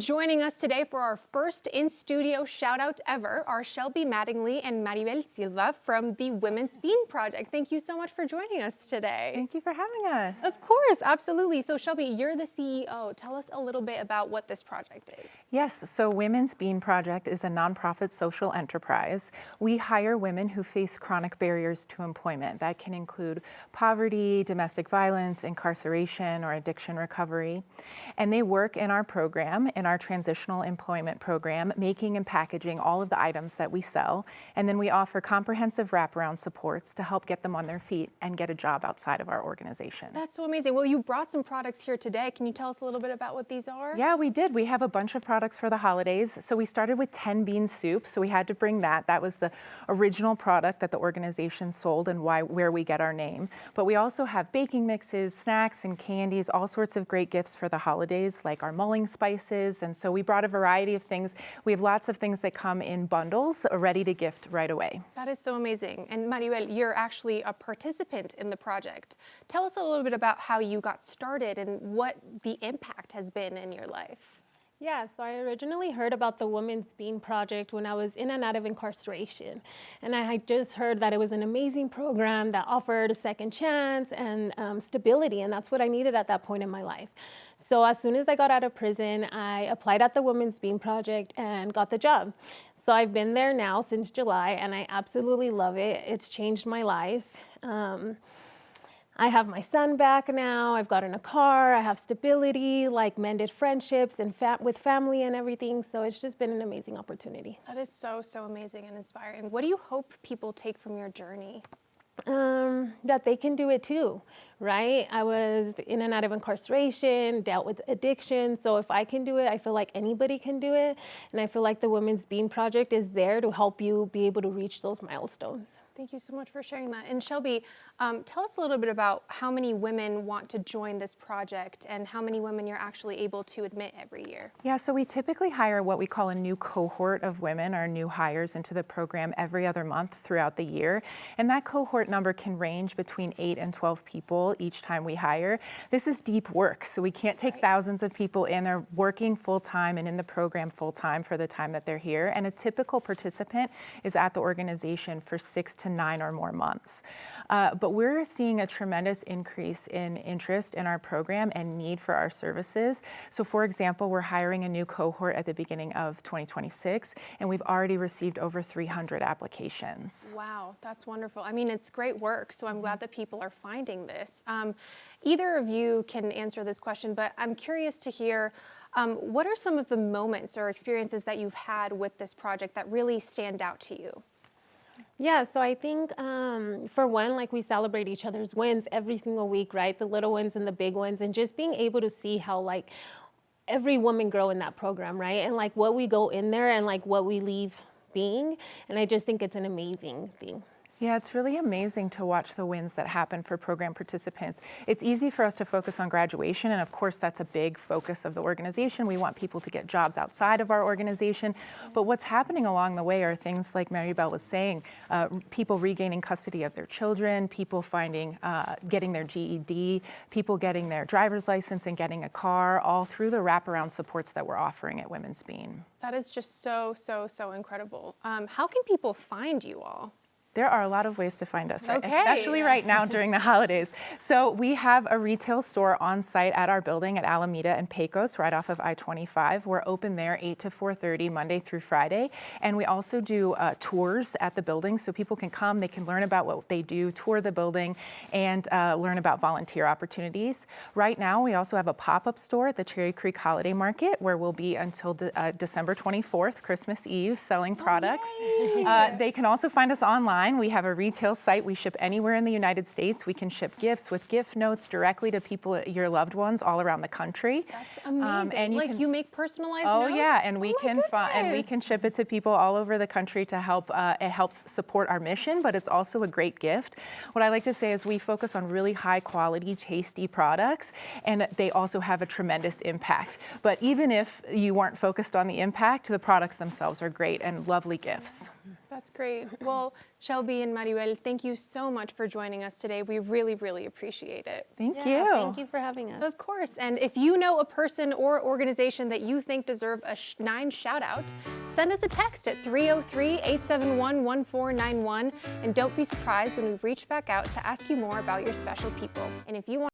Joining us today for our first in-studio shout-out ever are Shelby Mattingly and Maribel Silva from the Women's Bean Project. Thank you so much for joining us today. Thank you for having us. Of course, absolutely. So Shelby, you're the CEO. Tell us a little bit about what this project is. Yes, so Women's Bean Project is a nonprofit social enterprise. We hire women who face chronic barriers to employment. That can include poverty, domestic violence, incarceration, or addiction recovery. And they work in our program, in our transitional employment program, making and packaging all of the items that we sell. And then we offer comprehensive wraparound supports to help get them on their feet and get a job outside of our organization. That's so amazing. Well, you brought some products here today. Can you tell us a little bit about what these are? Yeah, we did. We have a bunch of products for the holidays. So we started with 10 bean soup. So we had to bring that. That was the original product that the organization sold and where we get our name. But we also have baking mixes, snacks, and candies, all sorts of great gifts for the holidays, like our mulling spices. And so we brought a variety of things. We have lots of things that come in bundles, ready to gift right away. That is so amazing. And Maribel, you're actually a participant in the project. Tell us a little bit about how you got started and what the impact has been in your life. Yeah, so I originally heard about the Women's Bean Project when I was in and out of incarceration. And I had just heard that it was an amazing program that offered a second chance and stability, and that's what I needed at that point in my life. So as soon as I got out of prison, I applied at the Women's Bean Project and got the job. So I've been there now since July, and I absolutely love it. It's changed my life. I have my son back now, I've gotten a car, I have stability, like mended friendships and with family and everything. So it's just been an amazing opportunity. That is so, so amazing and inspiring. What do you hope people take from your journey? That they can do it too, right? I was in and out of incarceration, dealt with addiction. So if I can do it, I feel like anybody can do it. And I feel like the Women's Bean Project is there to help you be able to reach those milestones. Thank you so much for sharing that. And Shelby, tell us a little bit about how many women want to join this project and how many women you're actually able to admit every year. Yeah, so we typically hire what we call a new cohort of women, or new hires into the program every other month throughout the year. And that cohort number can range between 8 and 12 people each time we hire. This is deep work, so we can't take thousands of people in. They're working full-time and in the program full-time for the time that they're here. And a typical participant is at the organization for 6 to 9 or more months. But we're seeing a tremendous increase in interest in our program and need for our services. So for example, we're hiring a new cohort at the beginning of 2026, and we've already received over 300 applications. Wow, that's wonderful. I mean, it's great work, so I'm glad that people are finding this. Either of you can answer this question, but I'm curious to hear, what are some of the moments or experiences that you've had with this project that really stand out to you? Yeah, so I think for one, like, we celebrate each other's wins every single week, right? The little wins and the big ones, and just being able to see how, like, every woman grow in that program, right? And like what we go in there and like what we leave being. And I just think it's an amazing thing. Yeah, it's really amazing to watch the wins that happen for program participants. It's easy for us to focus on graduation, and of course that's a big focus of the organization. We want people to get jobs outside of our organization, but what's happening along the way are things like Maribel was saying, people regaining custody of their children, people getting their GED, people getting their driver's license and getting a car, all through the wraparound supports that we're offering at Women's Bean. That is just so, so, so incredible. How can people find you all? There are a lot of ways to find us, right? Okay. Especially right now during the holidays. So we have a retail store on site at our building at Alameda and Pecos, right off of I-25. We're open there 8 to 4:30 Monday through Friday. And we also do tours at the building, so people can come, they can learn about what they do, tour the building, and learn about volunteer opportunities. Right now, we also have a pop-up store at the Cherry Creek Holiday Market, where we'll be until December 24th, Christmas Eve, selling products. They can also find us online. We have a retail site. We ship anywhere in the United States. We can ship gifts with gift notes directly to people, your loved ones, all around the country. That's amazing. And you make personalized notes? Oh yeah, and we can ship it to people all over the country to help. It helps support our mission, but it's also a great gift. What I like to say is we focus on really high quality, tasty products, and they also have a tremendous impact. But even if you weren't focused on the impact, the products themselves are great and lovely gifts. That's great. Well, Shelby and Maribel, thank you so much for joining us today. We really, really appreciate it. Thank Yeah, you. Thank you for having us. Of course. And if you know a person or organization that you think deserve a 9 shout out, send us a text at 303-871-1491. And don't be surprised when we reach back out to ask you more about your special people. And if you want